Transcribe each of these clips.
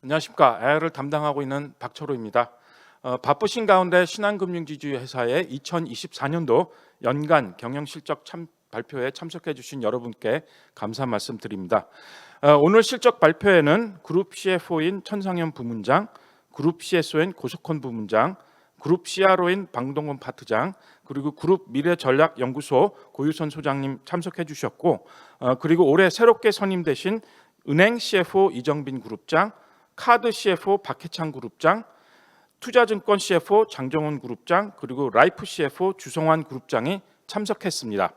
안녕하십니까. IR을 담당하고 있는 박철호입니다. 바쁘신 가운데 신한금융지주회사의 2024년도 연간 경영실적 발표에 참석해 주신 여러분께 감사 말씀드립니다. 오늘 실적 발표에는 그룹 CFO인 천상현 부문장, 그룹 CSO인 고석헌 부문장, 그룹 CRO인 방동건 파트장, 그리고 그룹 미래전략연구소 고유선 소장님 참석해 주셨고, 그리고 올해 새롭게 선임되신 은행 CFO 이정빈 그룹장, 카드 CFO 박해창 그룹장, 투자증권 CFO 장정훈 그룹장, 그리고 라이프 CFO 주성환 그룹장이 참석했습니다.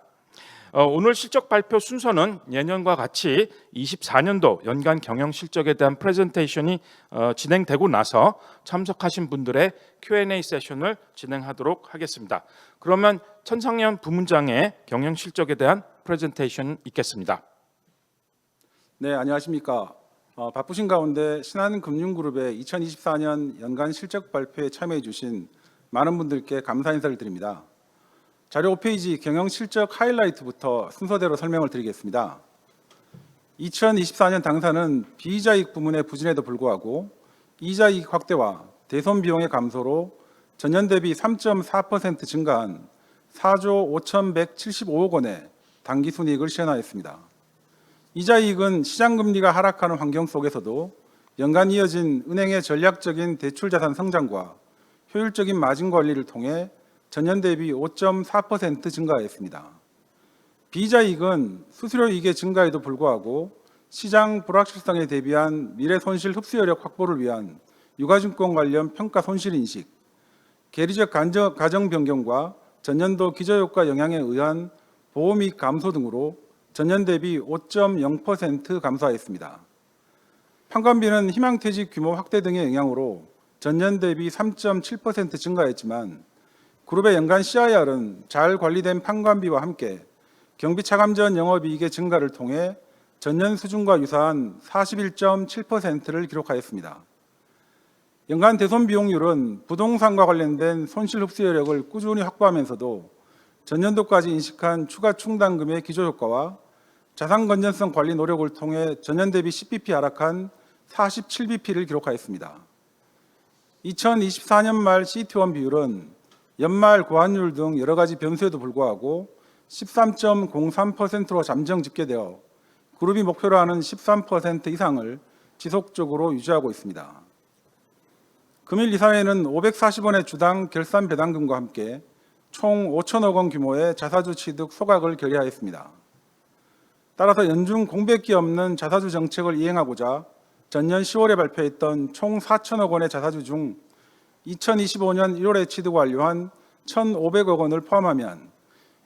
오늘 실적 발표 순서는 예년과 같이 24년도 연간 경영 실적에 대한 프레젠테이션이 진행되고 나서 참석하신 분들의 Q&A 세션을 진행하도록 하겠습니다. 그러면 천상현 부문장의 경영 실적에 대한 프레젠테이션 있겠습니다. 네, 안녕하십니까. 바쁘신 가운데 신한금융그룹의 2024년 연간 실적 발표에 참여해 주신 많은 분들께 감사 인사를 드립니다. 자료 5페이지 경영 실적 하이라이트부터 순서대로 설명을 드리겠습니다. 2024년 당사는 비이자이익 부문의 부진에도 불구하고 이자이익 확대와 대손 비용의 감소로 전년 대비 3.4% 증가한 4조 5,175억 원의 당기순이익을 실현하였습니다. 이자이익은 시장금리가 하락하는 환경 속에서도 연간 이어진 은행의 전략적인 대출자산 성장과 효율적인 마진 관리를 통해 전년 대비 5.4% 증가했습니다. 비이자이익은 수수료이익의 증가에도 불구하고 시장 불확실성에 대비한 미래 손실 흡수 여력 확보를 위한 유가증권 관련 평가 손실 인식, 계리적 가정 변경과 전년도 기저효과 영향에 의한 보험이익 감소 등으로 전년 대비 5.0% 감소하였습니다. 판관비는 희망퇴직 규모 확대 등의 영향으로 전년 대비 3.7% 증가했지만 그룹의 연간 CIR은 잘 관리된 판관비와 함께 경비 차감 전 영업이익의 증가를 통해 전년 수준과 유사한 41.7%를 기록하였습니다. 연간 대손 비용률은 부동산과 관련된 손실 흡수 여력을 꾸준히 확보하면서도 전년도까지 인식한 추가 충당금의 기조효과와 자산 건전성 관리 노력을 통해 전년 대비 10bp 하락한 47bp를 기록하였습니다. 2024년 말 CET1 비율은 연말 고환율 등 여러 가지 변수에도 불구하고 13.03%로 잠정 집계되어 그룹이 목표로 하는 13% 이상을 지속적으로 유지하고 있습니다. 금일 이사회는 540원의 주당 결산 배당금과 함께 총 5천억 원 규모의 자사주 취득 소각을 결의하였습니다. 따라서 연중 공백기 없는 자사주 정책을 이행하고자 전년 10월에 발표했던 총 4천억 원의 자사주 중 2025년 1월에 취득 완료한 1,500억 원을 포함하면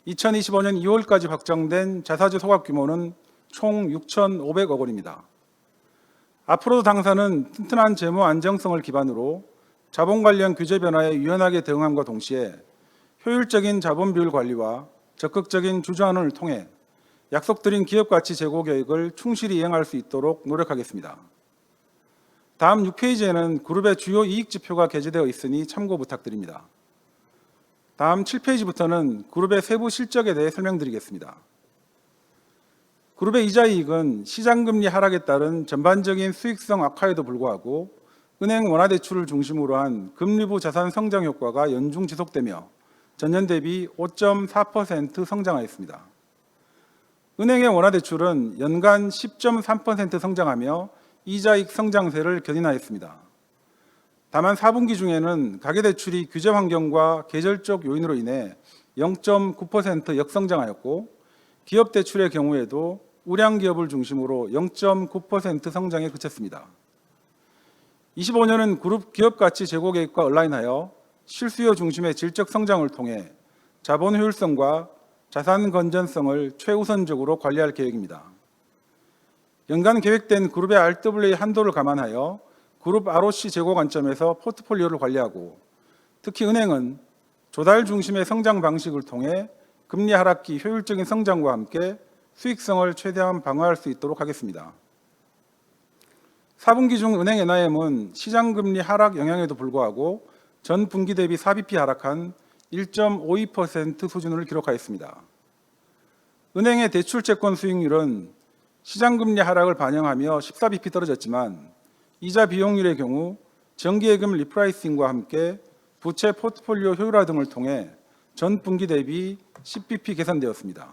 2025년 2월까지 확정된 자사주 소각 규모는 총 6,500억 원입니다. 앞으로도 당사는 튼튼한 재무 안정성을 기반으로 자본 관련 규제 변화에 유연하게 대응함과 동시에 효율적인 자본 비율 관리와 적극적인 주주환원을 통해 약속드린 기업가치 제고 계획을 충실히 이행할 수 있도록 노력하겠습니다. 다음 6페이지에는 그룹의 주요 이익 지표가 게재되어 있으니 참고 부탁드립니다. 다음 7페이지부터는 그룹의 세부 실적에 대해 설명드리겠습니다. 그룹의 이자이익은 시장금리 하락에 따른 전반적인 수익성 악화에도 불구하고 은행 원화대출을 중심으로 한 금리부 자산 성장 효과가 연중 지속되며 전년 대비 5.4% 성장하였습니다. 은행의 원화대출은 연간 10.3% 성장하며 이자이익 성장세를 견인하였습니다. 다만 4분기 중에는 가계대출이 규제 환경과 계절적 요인으로 인해 0.9% 역성장하였고 기업대출의 경우에도 우량기업을 중심으로 0.9% 성장에 그쳤습니다. 25년은 그룹 기업가치 제고계획과 얼라인하여 실수요 중심의 질적 성장을 통해 자본 효율성과 자산 건전성을 최우선적으로 관리할 계획입니다. 연간 계획된 그룹의 RWA 한도를 감안하여 그룹 ROC 제고 관점에서 포트폴리오를 관리하고 특히 은행은 조달 중심의 성장 방식을 통해 금리 하락기 효율적인 성장과 함께 수익성을 최대한 방어할 수 있도록 하겠습니다. 4분기 중 은행 NIM은 시장금리 하락 영향에도 불구하고 전 분기 대비 4bp 하락한 1.52% 수준을 기록하였습니다. 은행의 대출채권 수익률은 시장금리 하락을 반영하며 14bp 떨어졌지만 이자 비용률의 경우 정기예금 리프라이싱과 함께 부채 포트폴리오 효율화 등을 통해 전 분기 대비 10bp 개선되었습니다.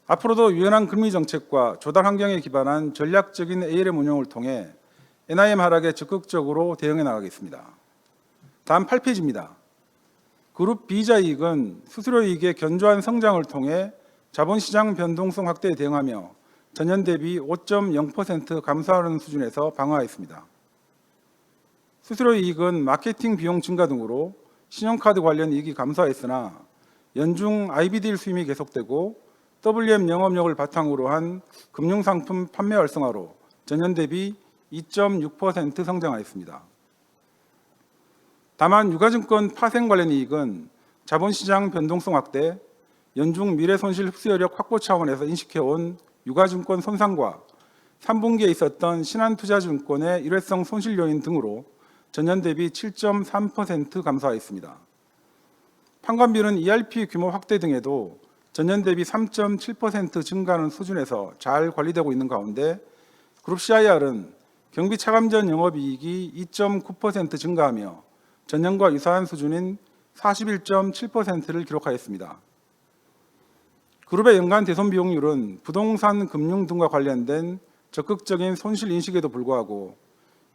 앞으로도 유연한 금리 정책과 조달 환경에 기반한 전략적인 ALM 운용을 통해 NIM 하락에 적극적으로 대응해 나가겠습니다. 다음 8페이지입니다. 그룹 비이자 이익은 수수료 이익의 견조한 성장을 통해 자본시장 변동성 확대에 대응하며 전년 대비 5.0% 감소하는 수준에서 방어하였습니다. 수수료 이익은 마케팅 비용 증가 등으로 신용카드 관련 이익이 감소하였으나 연중 IBDR 수임이 계속되고 WM 영업력을 바탕으로 한 금융상품 판매 활성화로 전년 대비 2.6% 성장하였습니다. 다만 유가증권 파생 관련 이익은 자본시장 변동성 확대, 연중 미래손실 흡수여력 확보 차원에서 인식해온 유가증권 손상과 3분기에 있었던 신한투자증권의 일회성 손실 요인 등으로 전년 대비 7.3% 감소하였습니다. 판관비는 ERP 규모 확대 등에도 전년 대비 3.7% 증가하는 수준에서 잘 관리되고 있는 가운데 그룹 CIR은 경비 차감 전 영업이익이 2.9% 증가하며 전년과 유사한 수준인 41.7%를 기록하였습니다. 그룹의 연간 대손 비용률은 부동산 금융 등과 관련된 적극적인 손실 인식에도 불구하고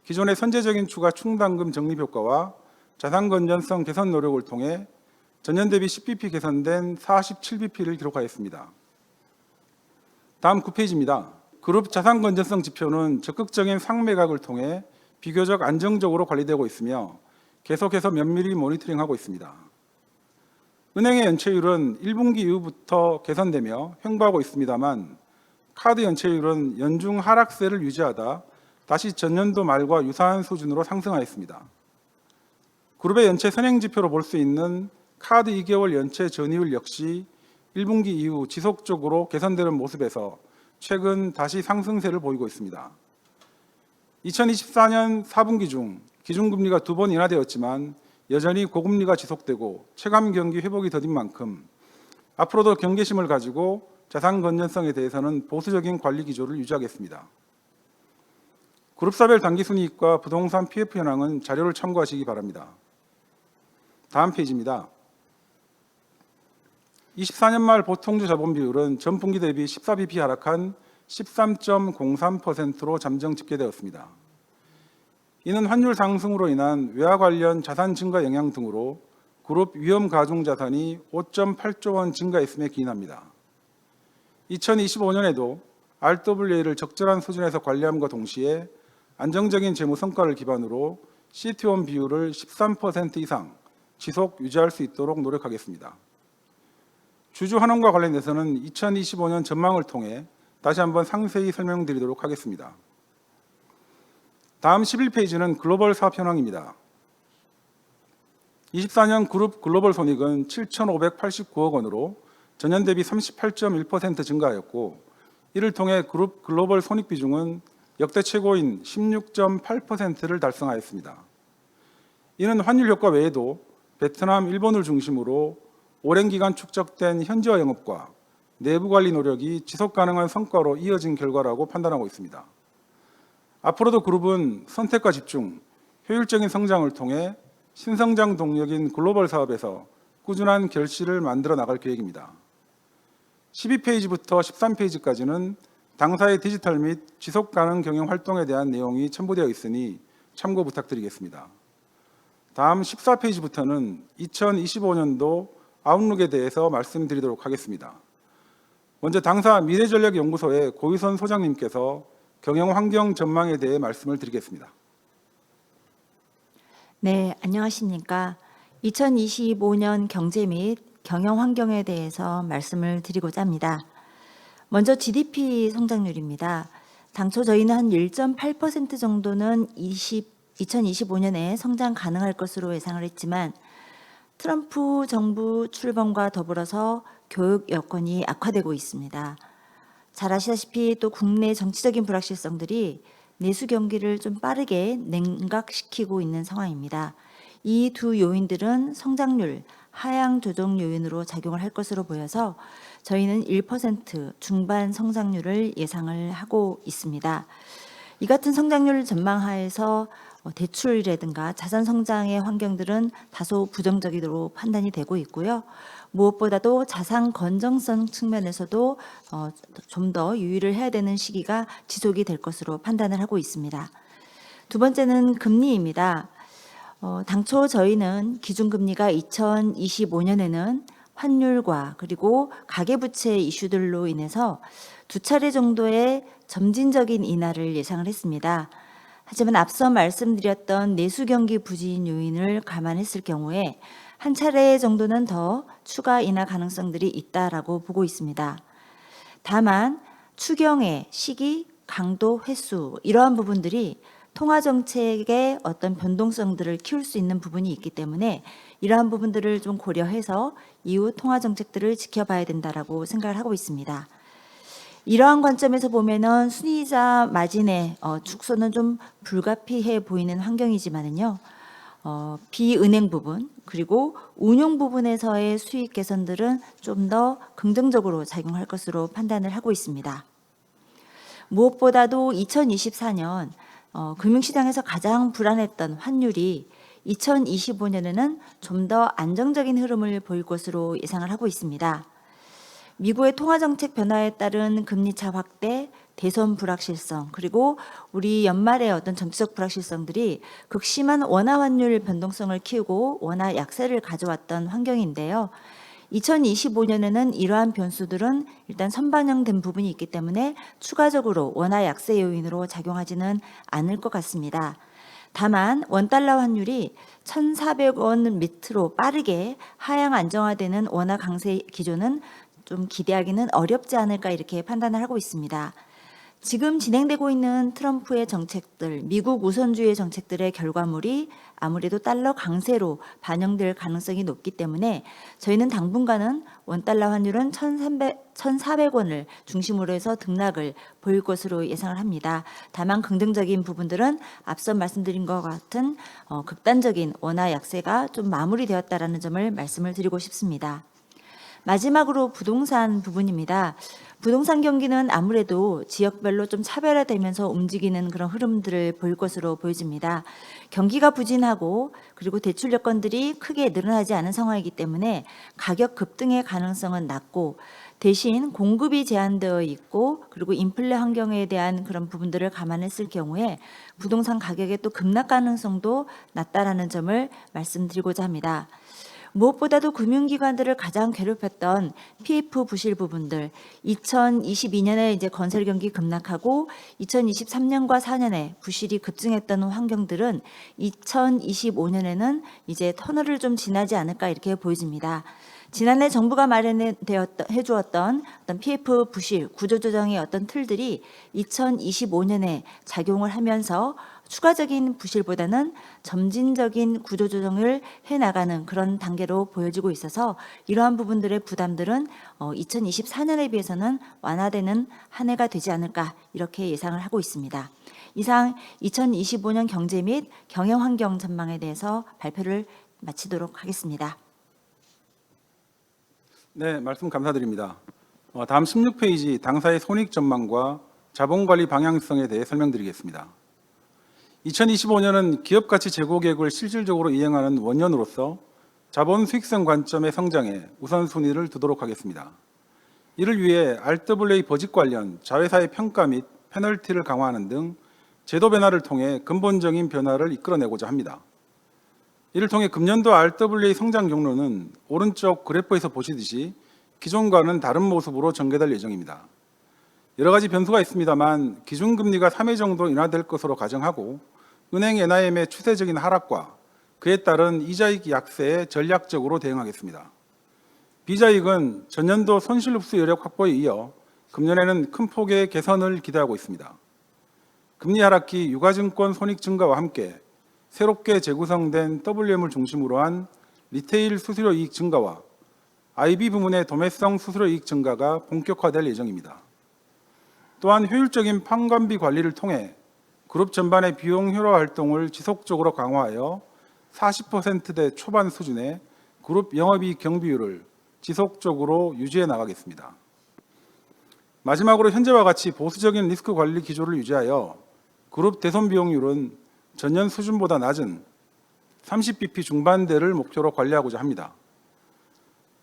기존의 선제적인 추가 충당금 적립 효과와 자산 건전성 개선 노력을 통해 전년 대비 10bp 개선된 47bp를 기록하였습니다. 다음 9페이지입니다. 그룹 자산 건전성 지표는 적극적인 상매각을 통해 비교적 안정적으로 관리되고 있으며 계속해서 면밀히 모니터링하고 있습니다. 은행의 연체율은 1분기 이후부터 개선되며 횡보하고 있습니다만 카드 연체율은 연중 하락세를 유지하다 다시 전년도 말과 유사한 수준으로 상승하였습니다. 그룹의 연체 선행 지표로 볼 수 있는 카드 2개월 연체 전이율 역시 1분기 이후 지속적으로 개선되는 모습에서 최근 다시 상승세를 보이고 있습니다. 2024년 4분기 중 기준금리가 2번 인하되었지만 여전히 고금리가 지속되고 체감 경기 회복이 더딘 만큼 앞으로도 경계심을 가지고 자산 건전성에 대해서는 보수적인 관리 기조를 유지하겠습니다. 그룹사별 당기순이익과 부동산 PF 현황은 자료를 참고하시기 바랍니다. 다음 페이지입니다. 24년 말 보통주 자본 비율은 전 분기 대비 14bp 하락한 13.03%로 잠정 집계되었습니다. 이는 환율 상승으로 인한 외화 관련 자산 증가 영향 등으로 그룹 위험 가중 자산이 5.8조 원 증가했음에 기인합니다. 2025년에도 RWA를 적절한 수준에서 관리함과 동시에 안정적인 재무 성과를 기반으로 CET1 비율을 13% 이상 지속 유지할 수 있도록 노력하겠습니다. 주주 환원과 관련해서는 2025년 전망을 통해 다시 한번 상세히 설명드리도록 하겠습니다. 다음 11페이지는 글로벌 사업 현황입니다. 24년 그룹 글로벌 손익은 7,589억 원으로 전년 대비 38.1% 증가하였고 이를 통해 그룹 글로벌 손익 비중은 역대 최고인 16.8%를 달성하였습니다. 이는 환율 효과 외에도 베트남, 일본을 중심으로 오랜 기간 축적된 현지화 영업과 내부 관리 노력이 지속 가능한 성과로 이어진 결과라고 판단하고 있습니다. 앞으로도 그룹은 선택과 집중, 효율적인 성장을 통해 신성장 동력인 글로벌 사업에서 꾸준한 결실을 만들어 나갈 계획입니다. 12페이지부터 13페이지까지는 당사의 디지털 및 지속 가능 경영 활동에 대한 내용이 첨부되어 있으니 참고 부탁드리겠습니다. 다음 14페이지부터는 2025년도 아웃룩에 대해서 말씀드리도록 하겠습니다. 먼저 당사 미래전략연구소의 고유선 소장님께서 경영 환경 전망에 대해 말씀을 드리겠습니다. 네, 안녕하십니까. 2025년 경제 및 경영 환경에 대해서 말씀을 드리고자 합니다. 먼저 GDP 성장률입니다. 당초 저희는 한 1.8% 정도는 2025년에 성장 가능할 것으로 예상을 했지만 트럼프 정부 출범과 더불어서 교육 여건이 악화되고 있습니다. 잘 아시다시피 또 국내 정치적인 불확실성들이 내수 경기를 좀 빠르게 냉각시키고 있는 상황입니다. 이 두 요인들은 성장률 하향 조정 요인으로 작용을 할 것으로 보여서 저희는 1% 중반 성장률을 예상을 하고 있습니다. 이 같은 성장률 전망하에서 대출이라든가 자산 성장의 환경들은 다소 부정적으로 판단이 되고 있고요. 무엇보다도 자산 건전성 측면에서도 좀 더 유의를 해야 되는 시기가 지속이 될 것으로 판단을 하고 있습니다. 두 번째는 금리입니다. 당초 저희는 기준금리가 2025년에는 환율과 그리고 가계부채 이슈들로 인해서 두 차례 정도의 점진적인 인하를 예상을 했습니다. 하지만 앞서 말씀드렸던 내수 경기 부진 요인을 감안했을 경우에 한 차례 정도는 더 추가 인하 가능성들이 있다라고 보고 있습니다. 다만 추경의 시기, 강도, 횟수 이러한 부분들이 통화 정책의 어떤 변동성들을 키울 수 있는 부분이 있기 때문에 이러한 부분들을 좀 고려해서 이후 통화 정책들을 지켜봐야 된다라고 생각을 하고 있습니다. 이러한 관점에서 보면은 순이자 마진의 축소는 좀 불가피해 보이는 환경이지만은요. 비은행 부분 그리고 운용 부분에서의 수익 개선들은 좀 더 긍정적으로 작용할 것으로 판단을 하고 있습니다. 무엇보다도 2024년 금융시장에서 가장 불안했던 환율이 2025년에는 좀 더 안정적인 흐름을 보일 것으로 예상을 하고 있습니다. 미국의 통화정책 변화에 따른 금리차 확대, 대선 불확실성, 그리고 우리 연말의 어떤 정치적 불확실성들이 극심한 원화 환율 변동성을 키우고 원화 약세를 가져왔던 환경인데요. 2025년에는 이러한 변수들은 일단 선반영된 부분이 있기 때문에 추가적으로 원화 약세 요인으로 작용하지는 않을 것 같습니다. 다만 원달러 환율이 1,400원 밑으로 빠르게 하향 안정화되는 원화 강세 기조는 좀 기대하기는 어렵지 않을까 이렇게 판단을 하고 있습니다. 지금 진행되고 있는 트럼프의 정책들, 미국 우선주의 정책들의 결과물이 아무래도 달러 강세로 반영될 가능성이 높기 때문에 저희는 당분간은 원달러 환율은 1,400원을 중심으로 해서 등락을 보일 것으로 예상을 합니다. 다만 긍정적인 부분들은 앞서 말씀드린 것 같은 극단적인 원화 약세가 좀 마무리되었다라는 점을 말씀을 드리고 싶습니다. 마지막으로 부동산 부분입니다. 부동산 경기는 아무래도 지역별로 좀 차별화되면서 움직이는 그런 흐름들을 보일 것으로 보여집니다. 경기가 부진하고 그리고 대출 여건들이 크게 늘어나지 않은 상황이기 때문에 가격 급등의 가능성은 낮고 대신 공급이 제한되어 있고 그리고 인플레 환경에 대한 그런 부분들을 감안했을 경우에 부동산 가격의 또 급락 가능성도 낮다라는 점을 말씀드리고자 합니다. 무엇보다도 금융기관들을 가장 괴롭혔던 PF 부실 부분들, 2022년에 이제 건설 경기 급락하고 2023년과 4년에 부실이 급증했던 환경들은 2025년에는 이제 터널을 좀 지나지 않을까 이렇게 보여집니다. 지난해 정부가 해주었던 어떤 PF 부실 구조조정의 어떤 틀들이 2025년에 작용을 하면서 추가적인 부실보다는 점진적인 구조조정을 해나가는 그런 단계로 보여지고 있어서 이러한 부분들의 부담들은 2024년에 비해서는 완화되는 한 해가 되지 않을까 이렇게 예상을 하고 있습니다. 이상 2025년 경제 및 경영환경 전망에 대해서 발표를 마치도록 하겠습니다. 네, 말씀 감사드립니다. 다음 16페이지 당사의 손익 전망과 자본관리 방향성에 대해 설명드리겠습니다. 2025년은 기업가치 제고 계획을 실질적으로 이행하는 원년으로서 자본 수익성 관점의 성장에 우선순위를 두도록 하겠습니다. 이를 위해 RWA 버짓 관련 자회사의 평가 및 페널티를 강화하는 등 제도 변화를 통해 근본적인 변화를 이끌어내고자 합니다. 이를 통해 금년도 RWA 성장 경로는 오른쪽 그래프에서 보시듯이 기존과는 다른 모습으로 전개될 예정입니다. 여러 가지 변수가 있습니다만 기준금리가 3회 정도 인하될 것으로 가정하고 은행 NIM의 추세적인 하락과 그에 따른 이자익 약세에 전략적으로 대응하겠습니다. 비자익은 전년도 손실 흡수 여력 확보에 이어 금년에는 큰 폭의 개선을 기대하고 있습니다. 금리 하락기 유가증권 손익 증가와 함께 새롭게 재구성된 WM을 중심으로 한 리테일 수수료 이익 증가와 IB 부문의 도매성 수수료 이익 증가가 본격화될 예정입니다. 또한 효율적인 판관비 관리를 통해 그룹 전반의 비용 효율화 활동을 지속적으로 강화하여 40%대 초반 수준의 그룹 영업이익 경비율을 지속적으로 유지해 나가겠습니다. 마지막으로 현재와 같이 보수적인 리스크 관리 기조를 유지하여 그룹 대손 비용률은 전년 수준보다 낮은 30bp 중반대를 목표로 관리하고자 합니다.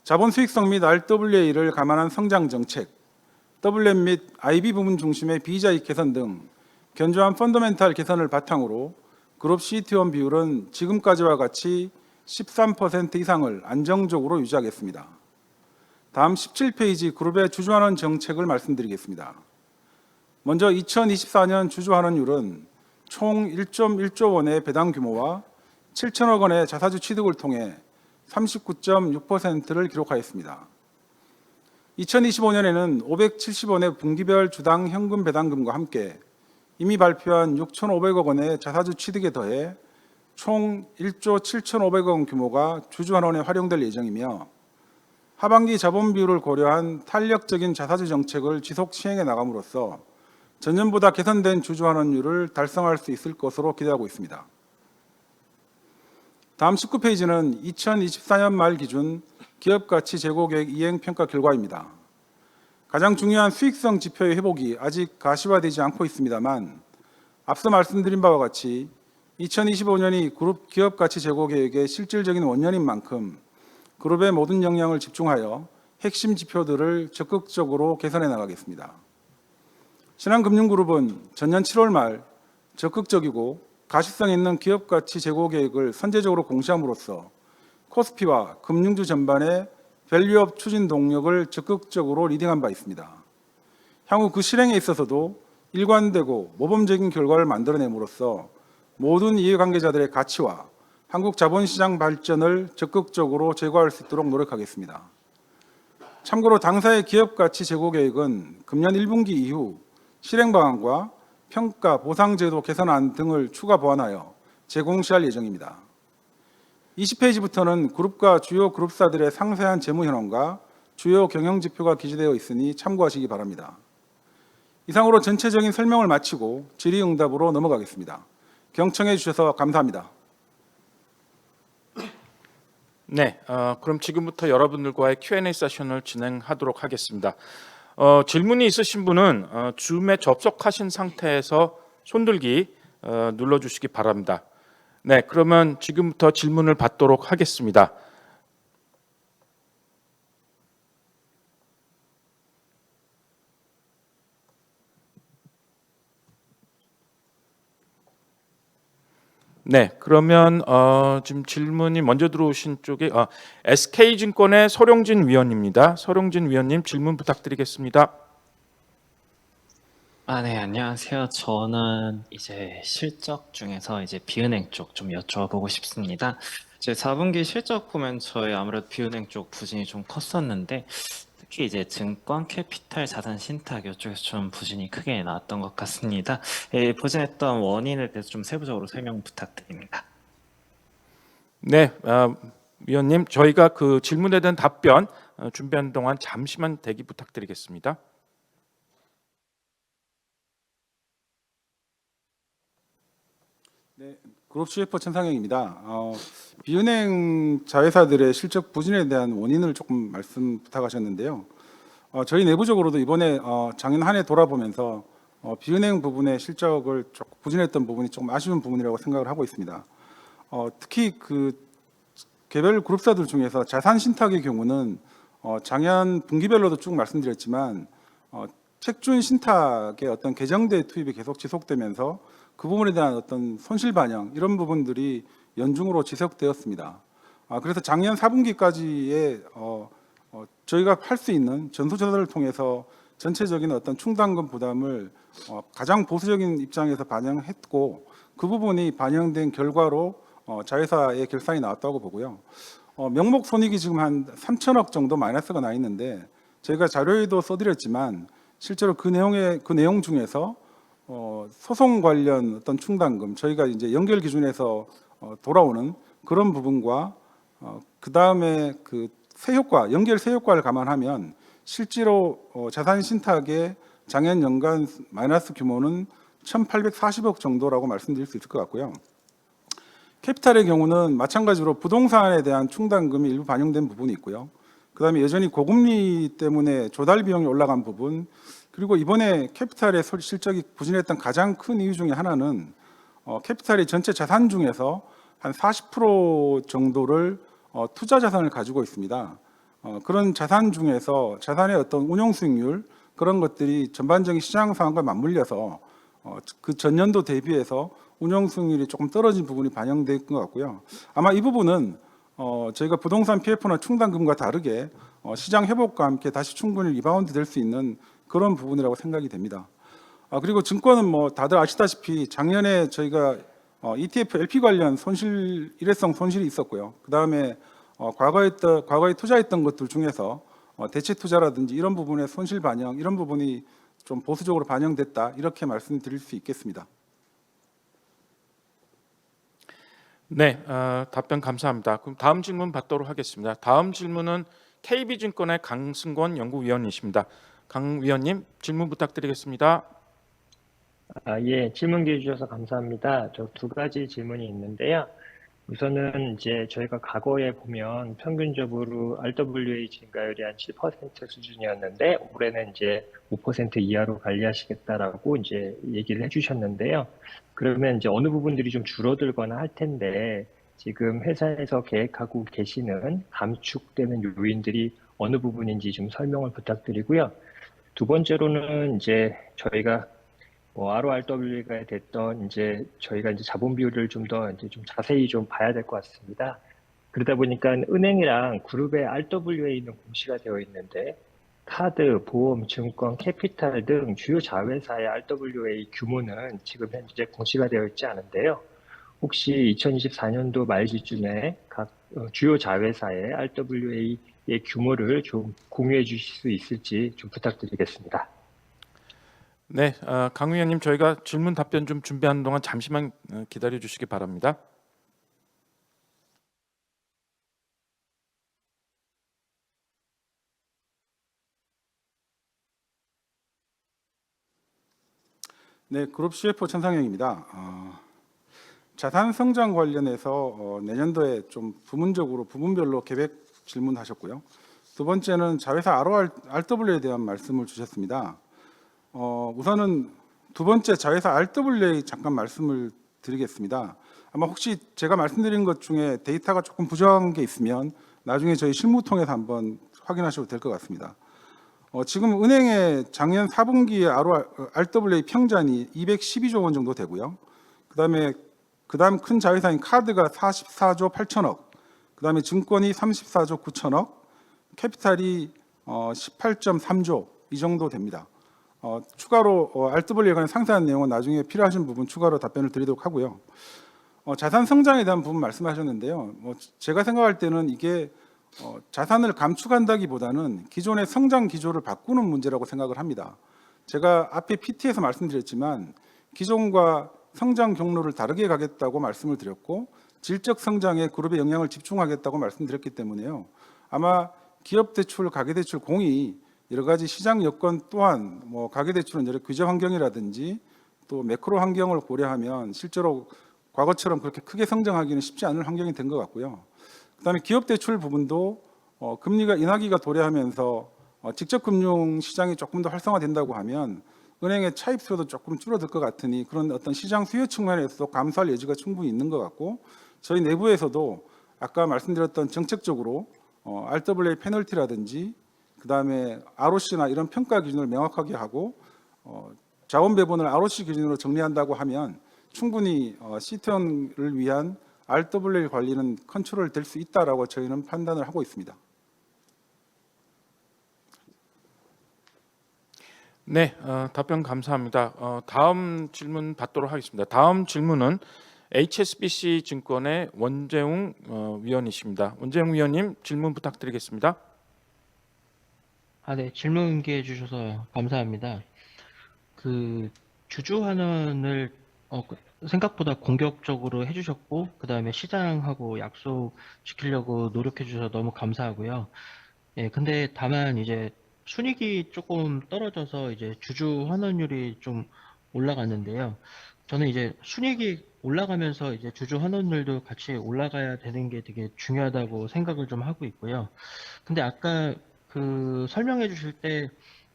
자본 수익성 및 RWA를 감안한 성장 정책, WM 및 IB 부문 중심의 비이자익 개선 등 견조한 펀더멘탈 개선을 바탕으로 그룹 CET1 비율은 지금까지와 같이 13% 이상을 안정적으로 유지하겠습니다. 다음 17페이지 그룹의 주주환원 정책을 말씀드리겠습니다. 먼저 2024년 주주환원율은 총 1.1조 원의 배당 규모와 7천억 원의 자사주 취득을 통해 39.6%를 기록하였습니다. 2025년에는 570원의 분기별 주당 현금 배당금과 함께 이미 발표한 6,500억 원의 자사주 취득에 더해 총 1조 7,500억 원 규모가 주주환원에 활용될 예정이며 하반기 자본 비율을 고려한 탄력적인 자사주 정책을 지속 시행해 나감으로써 전년보다 개선된 주주환원율을 달성할 수 있을 것으로 기대하고 있습니다. 다음 19페이지는 2024년 말 기준 기업가치 재고계획 이행평가 결과입니다. 가장 중요한 수익성 지표의 회복이 아직 가시화되지 않고 있습니다만 앞서 말씀드린 바와 같이 2025년이 그룹 기업가치 재고계획의 실질적인 원년인 만큼 그룹의 모든 역량을 집중하여 핵심 지표들을 적극적으로 개선해 나가겠습니다. 신한금융그룹은 전년 7월 말 적극적이고 가시성 있는 기업가치 재고계획을 선제적으로 공시함으로써 코스피와 금융주 전반의 밸류업 추진 동력을 적극적으로 리딩한 바 있습니다. 향후 그 실행에 있어서도 일관되고 모범적인 결과를 만들어냄으로써 모든 이해관계자들의 가치와 한국 자본시장 발전을 적극적으로 제고할 수 있도록 노력하겠습니다. 참고로 당사의 기업가치 재고계획은 금년 1분기 이후 실행 방안과 평가 보상제도 개선안 등을 추가 보완하여 재공시할 예정입니다. 20페이지부터는 그룹과 주요 그룹사들의 상세한 재무 현황과 주요 경영 지표가 기재되어 있으니 참고하시기 바랍니다. 이상으로 전체적인 설명을 마치고 질의응답으로 넘어가겠습니다. 경청해 주셔서 감사합니다. 네, 그럼 지금부터 여러분들과의 Q&A 세션을 진행하도록 하겠습니다. 질문이 있으신 분은 줌에 접속하신 상태에서 손들기 눌러주시기 바랍니다. 네, 그러면 지금부터 질문을 받도록 하겠습니다. 네, 그러면 지금 질문이 먼저 들어오신 쪽에 SK증권의 서룡진 위원입니다. 서룡진 위원님 질문 부탁드리겠습니다. 네, 안녕하세요. 저는 이제 실적 중에서 이제 비은행 쪽 좀 여쭤보고 싶습니다. 이제 4분기 실적 보면 저희 아무래도 비은행 쪽 부진이 좀 컸었는데 특히 이제 증권, 캐피탈, 자산 신탁 이쪽에서 좀 부진이 크게 나왔던 것 같습니다. 부진했던 원인에 대해서 좀 세부적으로 설명 부탁드립니다. 네, 위원님, 저희가 그 질문에 대한 답변 준비하는 동안 잠시만 대기 부탁드리겠습니다. 네, 그룹 CFO 천상영입니다. 비은행 자회사들의 실적 부진에 대한 원인을 조금 말씀 부탁하셨는데요. 저희 내부적으로도 이번에 작년 한 해 돌아보면서 비은행 부분의 실적을 조금 부진했던 부분이 조금 아쉬운 부분이라고 생각을 하고 있습니다. 특히 그 개별 그룹사들 중에서 자산 신탁의 경우는 작년 분기별로도 쭉 말씀드렸지만 책준 신탁의 어떤 계정대 투입이 계속 지속되면서 그 부분에 대한 어떤 손실 반영 이런 부분들이 연중으로 지속되었습니다. 그래서 작년 4분기까지의 저희가 할 수 있는 전수조사를 통해서 전체적인 어떤 충당금 부담을 가장 보수적인 입장에서 반영했고 그 부분이 반영된 결과로 자회사의 결산이 나왔다고 보고요. 명목 손익이 지금 한 3천억 정도 마이너스가 나 있는데 저희가 자료에도 써드렸지만 실제로 그 내용 중에서 소송 관련 어떤 충당금 저희가 이제 연결 기준에서 돌아오는 그런 부분과 그 다음에 그 세효과 연결 세효과를 감안하면 실제로 자산 신탁의 작년 연간 마이너스 규모는 1,840억 정도라고 말씀드릴 수 있을 것 같고요. 캐피탈의 경우는 마찬가지로 부동산에 대한 충당금이 일부 반영된 부분이 있고요. 그다음에 여전히 고금리 때문에 조달 비용이 올라간 부분, 그리고 이번에 캐피탈의 실적이 부진했던 가장 큰 이유 중에 하나는 캐피탈의 전체 자산 중에서 한 40% 정도를 투자 자산을 가지고 있습니다. 그런 자산 중에서 자산의 어떤 운용 수익률 그런 것들이 전반적인 시장 상황과 맞물려서 그 전년도 대비해서 운용 수익률이 조금 떨어진 부분이 반영된 것 같고요. 아마 이 부분은 저희가 부동산 PF나 충당금과 다르게 시장 회복과 함께 다시 충분히 리바운드 될 수 있는 그런 부분이라고 생각이 됩니다. 그리고 증권은 뭐 다들 아시다시피 작년에 저희가 ETF LP 관련 일회성 손실이 있었고요. 그 다음에 과거에 투자했던 것들 중에서 대체 투자라든지 이런 부분의 손실 반영 이런 부분이 좀 보수적으로 반영됐다 이렇게 말씀드릴 수 있겠습니다. 네, 답변 감사합니다. 그럼 다음 질문 받도록 하겠습니다. 다음 질문은 KB증권의 강승권 연구위원이십니다. 강 위원님 질문 부탁드리겠습니다. 예, 질문 기회 주셔서 감사합니다. 저 두 가지 질문이 있는데요. 우선은 이제 저희가 과거에 보면 평균적으로 RWA 증가율이 한 7% 수준이었는데 올해는 이제 5% 이하로 관리하시겠다라고 이제 얘기를 해주셨는데요. 그러면 이제 어느 부분들이 좀 줄어들거나 할 텐데 지금 회사에서 계획하고 계시는 감축되는 요인들이 어느 부분인지 좀 설명을 부탁드리고요. 두 번째로는 이제 저희가 RORW가 됐던 이제 저희가 이제 자본 비율을 좀 더 이제 좀 자세히 좀 봐야 될 것 같습니다. 그러다 보니까 은행이랑 그룹의 RWA는 공시가 되어 있는데 카드, 보험, 증권, 캐피탈 등 주요 자회사의 RWA 규모는 지금 현재 공시가 되어 있지 않은데요. 혹시 2024년도 말기쯤에 각 주요 자회사의 RWA의 규모를 좀 공유해 주실 수 있을지 좀 부탁드리겠습니다. 네, 강 위원님 저희가 질문 답변 좀 준비하는 동안 잠시만 기다려 주시기 바랍니다. 네, 그룹 CFO 천상영입니다. 자산 성장 관련해서 내년도에 좀 부분별로 계획 질문하셨고요. 두 번째는 자회사 RWA에 대한 말씀을 주셨습니다. 우선은 두 번째 자회사 RWA 잠깐 말씀을 드리겠습니다. 아마 혹시 제가 말씀드린 것 중에 데이터가 조금 부정한 게 있으면 나중에 저희 실무 통해서 한번 확인하셔도 될 것 같습니다. 지금 은행의 작년 4분기의 RWA 평잔이 212조 원 정도 되고요. 그다음 큰 자회사인 카드가 44조 8천억, 그다음에 증권이 34조 9천억, 캐피탈이 18.3조 이 정도 됩니다. 추가로 RWA에 관한 상세한 내용은 나중에 필요하신 부분 추가로 답변을 드리도록 하고요. 자산 성장에 대한 부분 말씀하셨는데요. 제가 생각할 때는 이게 자산을 감축한다기보다는 기존의 성장 기조를 바꾸는 문제라고 생각을 합니다. 제가 앞에 PT에서 말씀드렸지만 기존과 성장 경로를 다르게 가겠다고 말씀을 드렸고 질적 성장에 그룹의 영향을 집중하겠다고 말씀드렸기 때문에요. 아마 기업대출, 가계대출 공이 여러 가지 시장 여건 또한 가계대출은 여러 규제 환경이라든지 또 매크로 환경을 고려하면 실제로 과거처럼 그렇게 크게 성장하기는 쉽지 않은 환경이 된 것 같고요. 그다음에 기업대출 부분도 금리가 인하기가 도래하면서 직접 금융 시장이 조금 더 활성화된다고 하면 은행의 차입 수요도 조금 줄어들 것 같으니 그런 어떤 시장 수요 측면에서도 감소할 여지가 충분히 있는 것 같고 저희 내부에서도 아까 말씀드렸던 정책적으로 RWA 페널티라든지 그다음에 ROC나 이런 평가 기준을 명확하게 하고 자원 배분을 ROC 기준으로 정리한다고 하면 충분히 시턴을 위한 RWA 관리는 컨트롤 될 수 있다라고 저희는 판단을 하고 있습니다. 네, 답변 감사합니다. 다음 질문 받도록 하겠습니다. 다음 질문은 HSBC 증권의 원재웅 위원이십니다. 원재웅 위원님 질문 부탁드리겠습니다. 네, 질문 기회 주셔서 감사합니다. 그 주주 환원을 생각보다 공격적으로 해주셨고, 그 다음에 시장하고 약속시키려고 노력해 주셔서 너무 감사하고요. 예, 근데 다만 이제 순이익이 조금 떨어져서 이제 주주 환원율이 좀 올라갔는데요. 저는 이제 순이익이 올라가면서 이제 주주 환원율도 같이 올라가야 되는 게 되게 중요하다고 생각을 좀 하고 있고요. 근데 아까 그 설명해 주실 때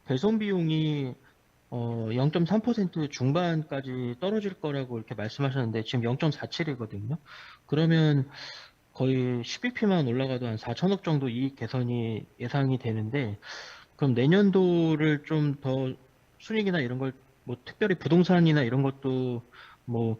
배송 비용이 0.3% 중반까지 떨어질 거라고 이렇게 말씀하셨는데 지금 0.47이거든요. 그러면 거의 10bp만 올라가도 한 4천억 정도 이익 개선이 예상이 되는데 그럼 내년도를 좀 더 순이익이나 이런 걸 뭐 특별히 부동산이나 이런 것도 뭐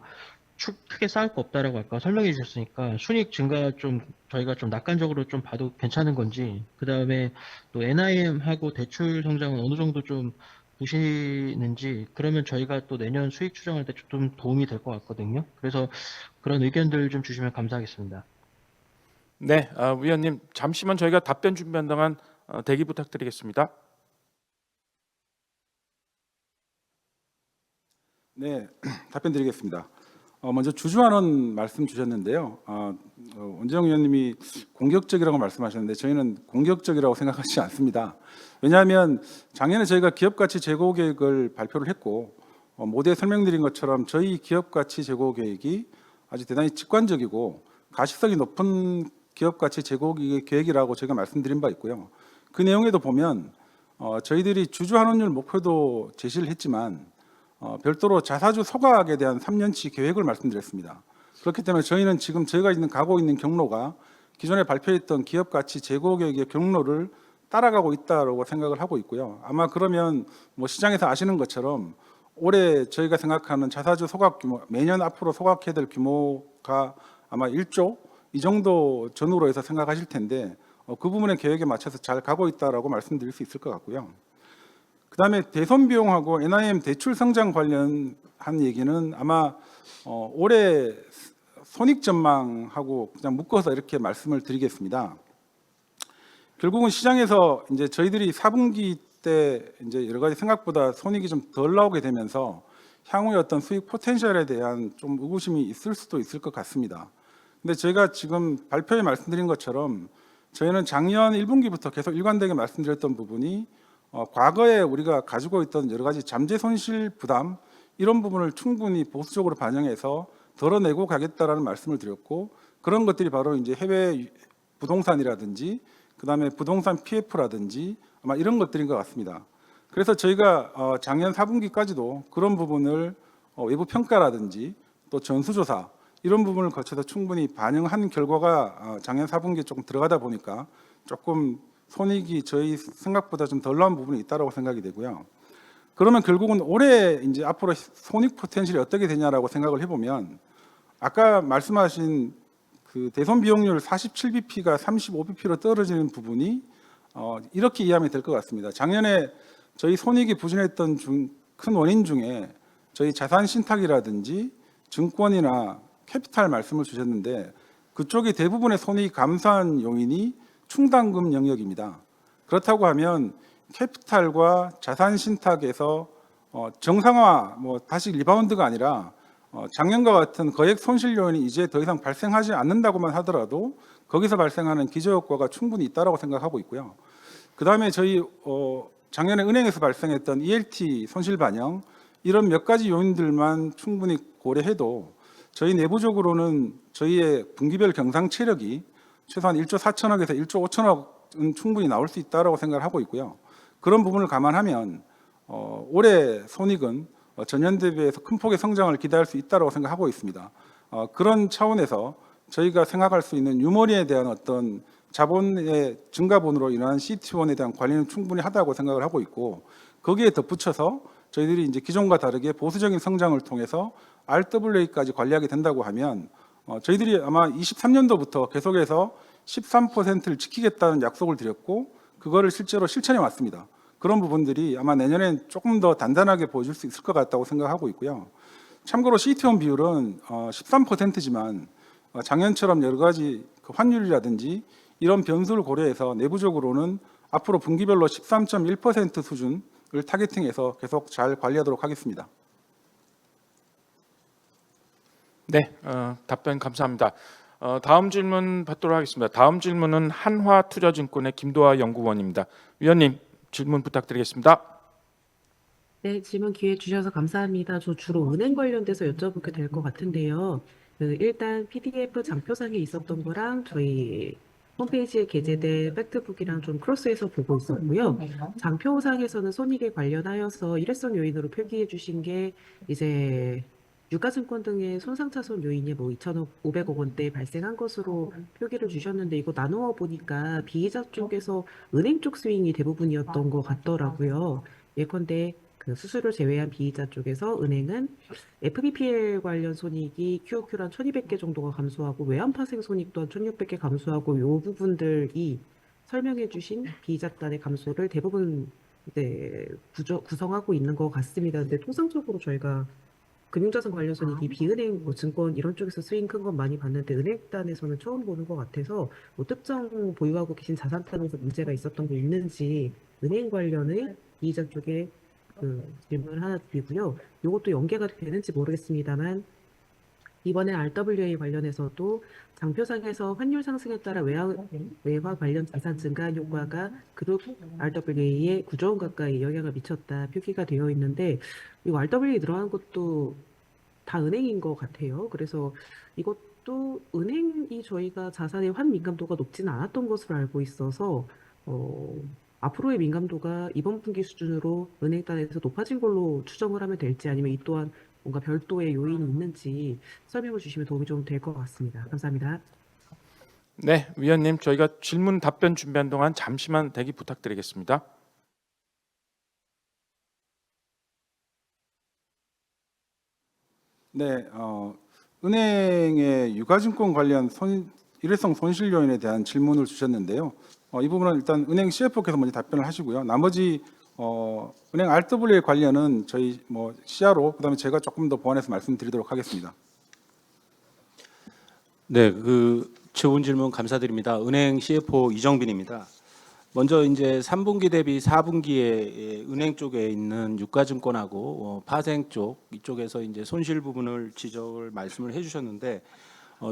크게 쌓을 거 없다라고 아까 설명해 주셨으니까 순이익 증가 좀 저희가 좀 낙관적으로 좀 봐도 괜찮은 건지 그다음에 또 NIM하고 대출 성장은 어느 정도 좀 보시는지 그러면 저희가 또 내년 수익 추정할 때 좀 도움이 될 것 같거든요. 그래서 그런 의견들 좀 주시면 감사하겠습니다. 네, 위원님 잠시만 저희가 답변 준비한 동안 대기 부탁드리겠습니다. 네, 답변 드리겠습니다. 먼저 주주환원 말씀 주셨는데요. 원재영 위원님이 공격적이라고 말씀하셨는데 저희는 공격적이라고 생각하지 않습니다. 왜냐하면 작년에 저희가 기업가치 재고 계획을 발표를 했고 모두에 설명드린 것처럼 저희 기업가치 재고 계획이 아주 대단히 직관적이고 가시성이 높은 기업가치 재고 계획이라고 제가 말씀드린 바 있고요. 그 내용에도 보면 저희들이 주주환원율 목표도 제시를 했지만 별도로 자사주 소각에 대한 3년치 계획을 말씀드렸습니다. 그렇기 때문에 저희는 지금 저희가 가고 있는 경로가 기존에 발표했던 기업가치 재고 계획의 경로를 따라가고 있다고 생각을 하고 있고요. 아마 그러면 뭐 시장에서 아시는 것처럼 올해 저희가 생각하는 자사주 소각 규모, 매년 앞으로 소각해야 될 규모가 아마 1조 이 정도 전후로 해서 생각하실 텐데 그 부분의 계획에 맞춰서 잘 가고 있다라고 말씀드릴 수 있을 것 같고요. 그다음에 대손 비용하고 NIM 대출 성장 관련한 얘기는 아마 올해 손익 전망하고 그냥 묶어서 이렇게 말씀을 드리겠습니다. 결국은 시장에서 이제 저희들이 4분기 때 이제 여러 가지 생각보다 손익이 좀 덜 나오게 되면서 향후의 어떤 수익 포텐셜에 대한 좀 의구심이 있을 수도 있을 것 같습니다. 근데 저희가 지금 발표에 말씀드린 것처럼 저희는 작년 1분기부터 계속 일관되게 말씀드렸던 부분이 과거에 우리가 가지고 있던 여러 가지 잠재 손실 부담 이런 부분을 충분히 보수적으로 반영해서 덜어내고 가겠다라는 말씀을 드렸고 그런 것들이 바로 이제 해외 부동산이라든지 그다음에 부동산 PF라든지 아마 이런 것들인 것 같습니다. 그래서 저희가 작년 4분기까지도 그런 부분을 외부 평가라든지 또 전수조사 이런 부분을 거쳐서 충분히 반영한 결과가 작년 4분기에 조금 들어가다 보니까 조금 손익이 저희 생각보다 좀 덜 나온 부분이 있다고 생각이 되고요. 그러면 결국은 올해 이제 앞으로 손익 포텐셜이 어떻게 되냐라고 생각을 해보면 아까 말씀하신 그 대손 비용률 47bp가 35bp로 떨어지는 부분이 이렇게 이해하면 될 것 같습니다. 작년에 저희 손익이 부진했던 큰 원인 중에 저희 자산 신탁이라든지 증권이나 캐피탈 말씀을 주셨는데 그쪽이 대부분의 손익이 감소한 요인이 충당금 영역입니다. 그렇다고 하면 캐피탈과 자산 신탁에서 정상화, 뭐 다시 리바운드가 아니라 작년과 같은 거액 손실 요인이 이제 더 이상 발생하지 않는다고만 하더라도 거기서 발생하는 기저효과가 충분히 있다고 생각하고 있고요. 그 다음에 저희 작년에 은행에서 발생했던 ELT 손실 반영 이런 몇 가지 요인들만 충분히 고려해도 저희 내부적으로는 저희의 분기별 경상 체력이 최소한 1조 4천억에서 1조 5천억은 충분히 나올 수 있다고 생각을 하고 있고요. 그런 부분을 감안하면 올해 손익은 전년 대비해서 큰 폭의 성장을 기대할 수 있다고 생각하고 있습니다. 그런 차원에서 저희가 생각할 수 있는 유머리에 대한 어떤 자본의 증가분으로 인한 CET1에 대한 관리는 충분히 하다고 생각을 하고 있고 거기에 덧붙여서 저희들이 이제 기존과 다르게 보수적인 성장을 통해서 RWA까지 관리하게 된다고 하면 저희들이 아마 23년도부터 계속해서 13%를 지키겠다는 약속을 드렸고 그거를 실제로 실천해 왔습니다. 그런 부분들이 아마 내년엔 조금 더 단단하게 보여줄 수 있을 것 같다고 생각하고 있고요. 참고로 CET1 비율은 13%지만 작년처럼 여러 가지 그 환율이라든지 이런 변수를 고려해서 내부적으로는 앞으로 분기별로 13.1% 수준을 타겟팅해서 계속 잘 관리하도록 하겠습니다. 네, 답변 감사합니다. 다음 질문 받도록 하겠습니다. 다음 질문은 한화투자증권의 김도하 연구원입니다. 위원님 질문 부탁드리겠습니다. 네, 질문 기회 주셔서 감사합니다. 저 주로 은행 관련돼서 여쭤보게 될 것 같은데요. 일단 PDF 장표상에 있었던 거랑 저희 홈페이지에 게재된 팩트북이랑 좀 크로스해서 보고 있었고요. 장표상에서는 손익에 관련하여서 일회성 요인으로 표기해 주신 게 이제 유가증권 등의 손상차손 요인이 뭐 2,500억 원대 발생한 것으로 표기를 주셨는데 이거 나누어 보니까 비이자 쪽에서 은행 쪽 스윙이 대부분이었던 것 같더라고요. 예컨대 그 수수료 제외한 비이자 쪽에서 은행은 FBPL 관련 손익이 QOQ로 한 1,200개 정도가 감소하고 외환파생 손익 또한 1,600개 감소하고 요 부분들이 설명해 주신 비이자단의 감소를 대부분 이제 구성하고 있는 것 같습니다. 근데 통상적으로 저희가 금융자산 관련 손익이 비은행, 뭐 증권 이런 쪽에서 스윙 큰 건 많이 봤는데 은행단에서는 처음 보는 것 같아서 뭐 특정 보유하고 계신 자산단에서 문제가 있었던 게 있는지 은행 관련의 이자 쪽에 그 질문을 하나 드리고요. 이것도 연계가 되는지 모르겠습니다만 이번에 RWA 관련해서도 장표상에서 환율 상승에 따라 외화 관련 자산 증가 효과가 그룹 RWA에 9조 원 가까이 영향을 미쳤다 표기가 되어 있는데 이 RWA 늘어난 것도 다 은행인 것 같아요. 그래서 이것도 은행이 저희가 자산의 환민감도가 높지는 않았던 것으로 알고 있어서 앞으로의 민감도가 이번 분기 수준으로 은행단에서 높아진 걸로 추정을 하면 될지 아니면 이 또한 뭔가 별도의 요인이 있는지 설명을 주시면 도움이 좀 될 것 같습니다. 감사합니다. 네, 위원님 저희가 질문 답변 준비한 동안 잠시만 대기 부탁드리겠습니다. 네, 은행의 유가증권 관련 일회성 손실 요인에 대한 질문을 주셨는데요. 이 부분은 일단 은행 CFO께서 먼저 답변을 하시고요. 나머지 은행 RWA 관련은 저희 뭐 CRO 그다음에 제가 조금 더 보완해서 말씀드리도록 하겠습니다. 네, 좋은 질문 감사드립니다. 은행 CFO 이정빈입니다. 먼저 이제 3분기 대비 4분기에 은행 쪽에 있는 유가증권하고 파생 쪽 이쪽에서 이제 손실 부분을 지적을 말씀을 해주셨는데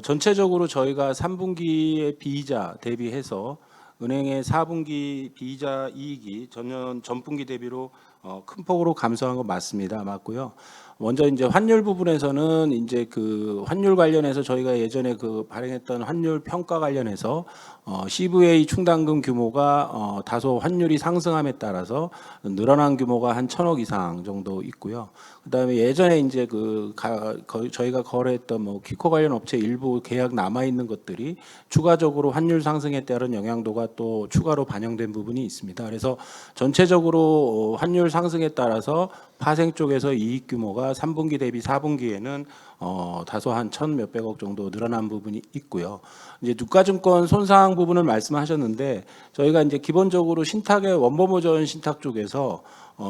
전체적으로 저희가 3분기의 비이자 대비해서 은행의 4분기 비이자 이익이 전분기 대비로 큰 폭으로 감소한 거 맞습니다. 먼저 이제 환율 부분에서는 이제 그 환율 관련해서 저희가 예전에 그 발행했던 환율 평가 관련해서 CVA 충당금 규모가 다소 환율이 상승함에 따라서 늘어난 규모가 한 1,000억 이상 정도 있고요. 그다음에 예전에 이제 저희가 거래했던 뭐 키코 관련 업체 일부 계약 남아 있는 것들이 추가적으로 환율 상승에 따른 영향도가 또 추가로 반영된 부분이 있습니다. 그래서 전체적으로 환율 상승에 따라서 파생 쪽에서 이익 규모가 3분기 대비 4분기에는 다소 한 1,000몇백억 정도 늘어난 부분이 있고요. 이제 유가증권 손상 부분을 말씀하셨는데 저희가 이제 기본적으로 신탁의 원범보전 신탁 쪽에서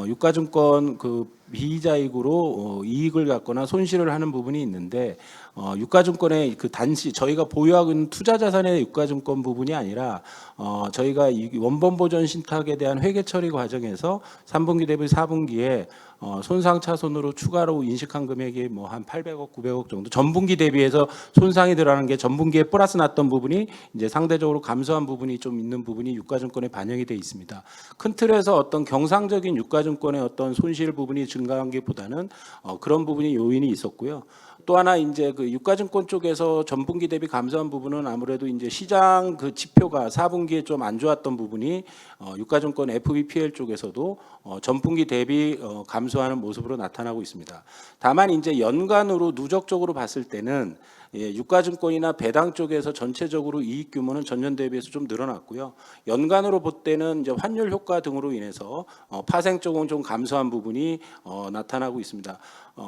유가증권 그 비이자익으로 이익을 갖거나 손실을 하는 부분이 있는데 유가증권의 그 단시 저희가 보유하고 있는 투자자산의 유가증권 부분이 아니라 저희가 이 원범보전 신탁에 대한 회계 처리 과정에서 3분기 대비 4분기에 손상차손으로 추가로 인식한 금액이 뭐 한 800억, 900억 정도 전분기 대비해서 손상이 들어가는 게 전분기에 플러스 났던 부분이 이제 상대적으로 감소한 부분이 좀 있는 부분이 유가증권에 반영이 돼 있습니다. 큰 틀에서 어떤 경상적인 유가증권의 어떤 손실 부분이 증가한 게보다는 그런 부분이 요인이 있었고요. 또 하나 이제 그 유가증권 쪽에서 전분기 대비 감소한 부분은 아무래도 이제 시장 그 지표가 4분기에 좀 안 좋았던 부분이 유가증권 FBPL 쪽에서도 전분기 대비 감소하는 모습으로 나타나고 있습니다. 다만 이제 연간으로 누적적으로 봤을 때는 유가증권이나 배당 쪽에서 전체적으로 이익 규모는 전년 대비해서 좀 늘어났고요. 연간으로 볼 때는 이제 환율 효과 등으로 인해서 파생 쪽은 좀 감소한 부분이 나타나고 있습니다.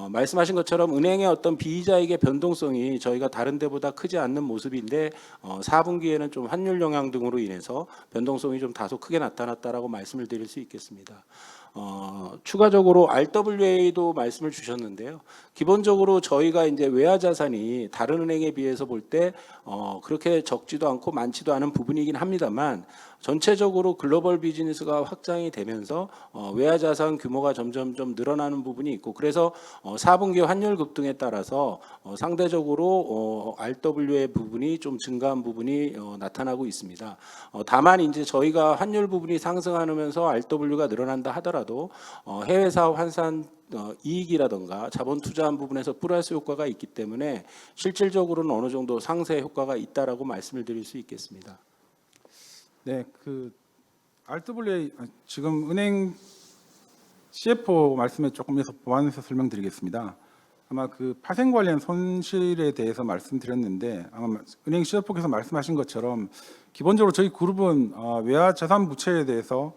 말씀하신 것처럼 은행의 어떤 비이자익의 변동성이 저희가 다른 데보다 크지 않는 모습인데 4분기에는 좀 환율 영향 등으로 인해서 변동성이 좀 다소 크게 나타났다라고 말씀을 드릴 수 있겠습니다. 추가적으로 RWA도 말씀을 주셨는데요. 기본적으로 저희가 이제 외화 자산이 다른 은행에 비해서 볼 때 그렇게 적지도 않고 많지도 않은 부분이긴 합니다만 전체적으로 글로벌 비즈니스가 확장이 되면서 외화 자산 규모가 점점 좀 늘어나는 부분이 있고, 그래서 4분기 환율 급등에 따라서 상대적으로 RWA 부분이 좀 증가한 부분이 나타나고 있습니다. 다만 이제 저희가 환율 부분이 상승하면서 RW가 늘어난다 하더라도 해외 사업 환산 이익이라든가 자본 투자한 부분에서 플러스 효과가 있기 때문에 실질적으로는 어느 정도 상쇄 효과가 있다라고 말씀을 드릴 수 있겠습니다. 네, RWA 지금 은행 CFO 말씀에 조금에서 보완해서 설명드리겠습니다. 아마 파생 관련 손실에 대해서 말씀드렸는데 아마 은행 CFO께서 말씀하신 것처럼 기본적으로 저희 그룹은 외화 자산 부채에 대해서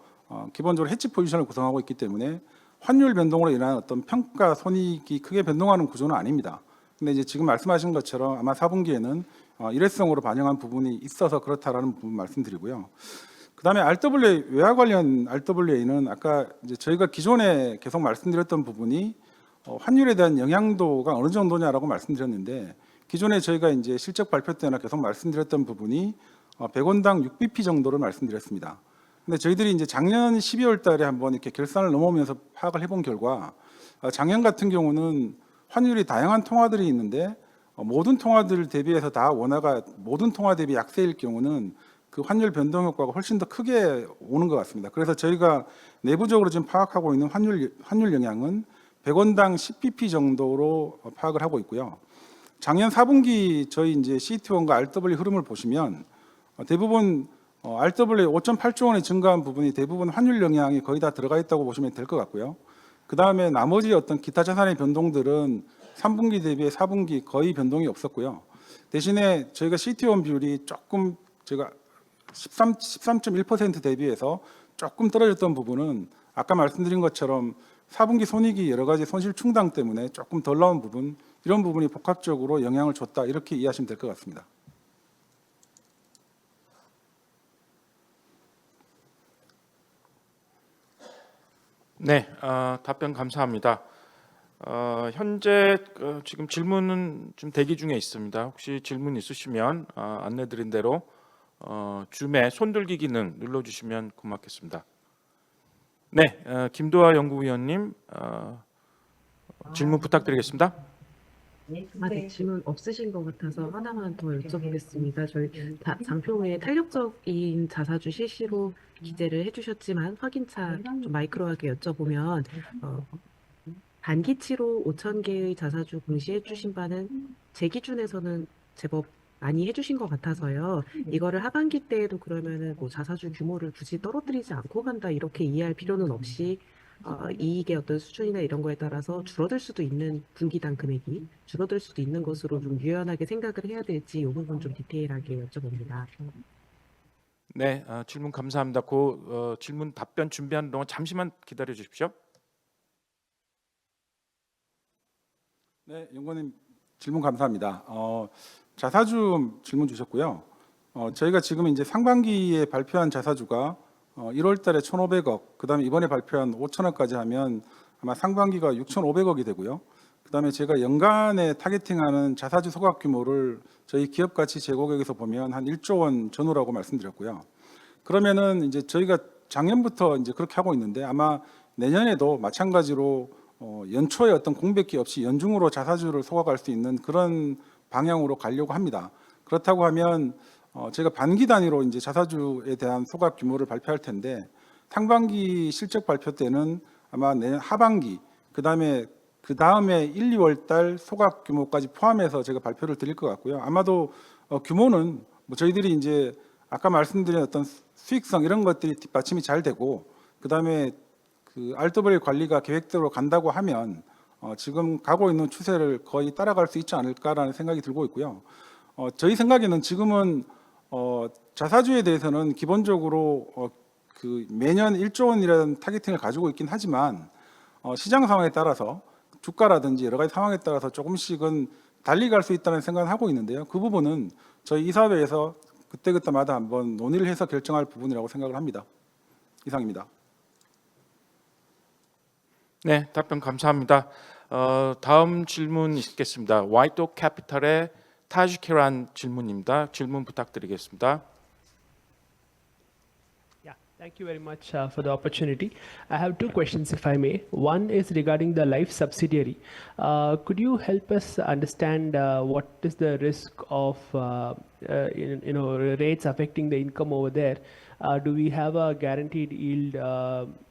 기본적으로 해치 포지션을 구성하고 있기 때문에 환율 변동으로 인한 어떤 평가 손익이 크게 변동하는 구조는 아닙니다. 근데 이제 지금 말씀하신 것처럼 아마 4분기에는 일회성으로 반영한 부분이 있어서 그렇다라는 부분 말씀드리고요. 그다음에 RWA 외화 관련 RWA는 아까 이제 저희가 기존에 계속 말씀드렸던 부분이 환율에 대한 영향도가 어느 정도냐라고 말씀드렸는데 기존에 저희가 이제 실적 발표 때나 계속 말씀드렸던 부분이 100원당 6bp 정도를 말씀드렸습니다. 근데 저희들이 이제 작년 12월 달에 한번 이렇게 결산을 넘어오면서 파악을 해본 결과 작년 같은 경우는 환율이 다양한 통화들이 있는데 모든 통화들 대비해서 다 원화가 모든 통화 대비 약세일 경우는 그 환율 변동 효과가 훨씬 더 크게 오는 것 같습니다. 그래서 저희가 내부적으로 지금 파악하고 있는 환율 영향은 100원당 10bp 정도로 파악을 하고 있고요. 작년 4분기 저희 이제 CET1과 RW 흐름을 보시면 대부분 RWA 5.8조 원이 증가한 부분이 대부분 환율 영향이 거의 다 들어가 있다고 보시면 될 것 같고요. 그 다음에 나머지 어떤 기타 자산의 변동들은 3분기 대비해 4분기 거의 변동이 없었고요. 대신에 저희가 CET1 비율이 조금 제가 13.1% 대비해서 조금 떨어졌던 부분은 아까 말씀드린 것처럼 4분기 손익이 여러 가지 손실 충당 때문에 조금 덜 나온 부분, 이런 부분이 복합적으로 영향을 줬다, 이렇게 이해하시면 될 것 같습니다. 네, 답변 감사합니다. 현재 지금 질문은 좀 대기 중에 있습니다. 혹시 질문 있으시면 안내드린 대로 줌의 손들기 기능 눌러주시면 고맙겠습니다. 네, 김도하 연구위원님 질문 부탁드리겠습니다. 네, 질문 없으신 것 같아서 하나만 더 여쭤보겠습니다. 저희 장표에 탄력적인 자사주 실시로 기재를 해주셨지만 확인차 좀 마이크로하게 여쭤보면 단기치로 5,000개의 자사주 공시해 주신 바는 제 기준에서는 제법 많이 해주신 것 같아서요. 이거를 하반기 때에도 그러면은 뭐 자사주 규모를 굳이 떨어뜨리지 않고 간다 이렇게 이해할 필요는 없이 이익의 어떤 수준이나 이런 거에 따라서 줄어들 수도 있는 분기당 금액이 줄어들 수도 있는 것으로 좀 유연하게 생각을 해야 될지 이 부분 좀 디테일하게 여쭤봅니다. 네, 질문 감사합니다. 질문 답변 준비하는 동안 잠시만 기다려 주십시오. 네, 연구원님 질문 감사합니다. 자사주 질문 주셨고요. 저희가 지금 이제 상반기에 발표한 자사주가 1월 달에 1,500억, 그다음에 이번에 발표한 5,000억까지 하면 아마 상반기가 6,500억이 되고요. 그다음에 제가 연간에 타겟팅하는 자사주 소각 규모를 저희 기업 가치 제고객에서 보면 한 1조 원 전후라고 말씀드렸고요. 그러면은 이제 저희가 작년부터 이제 그렇게 하고 있는데 아마 내년에도 마찬가지로 연초에 어떤 공백기 없이 연중으로 자사주를 소각할 수 있는 그런 방향으로 가려고 합니다. 그렇다고 하면 제가 반기 단위로 이제 자사주에 대한 소각 규모를 발표할 텐데 상반기 실적 발표 때는 아마 내년 하반기 그다음에 1, 2월 달 소각 규모까지 포함해서 제가 발표를 드릴 것 같고요. 아마도 규모는 뭐 저희들이 이제 아까 말씀드린 어떤 수익성 이런 것들이 뒷받침이 잘 되고 그다음에 RWA 관리가 계획대로 간다고 하면 지금 가고 있는 추세를 거의 따라갈 수 있지 않을까라는 생각이 들고 있고요. 저희 생각에는 지금은 자사주에 대해서는 기본적으로 매년 1조 원이라는 타겟팅을 가지고 있긴 하지만 시장 상황에 따라서 주가라든지 여러 가지 상황에 따라서 조금씩은 달리 갈 수 있다는 생각을 하고 있는데요. 그 부분은 저희 이사회에서 그때그때마다 한번 논의를 해서 결정할 부분이라고 생각을 합니다. 이상입니다. 네, 답변 감사합니다. 다음 질문 있겠습니다. 와이도 캐피탈의 타지키란 질문입니다. 질문 부탁드리겠습니다. Thank you very much for the opportunity. I have two questions, if I may. One is regarding the life subsidiary. Could you help us understand what is the risk of rates affecting the income over there? Do we have a guaranteed yield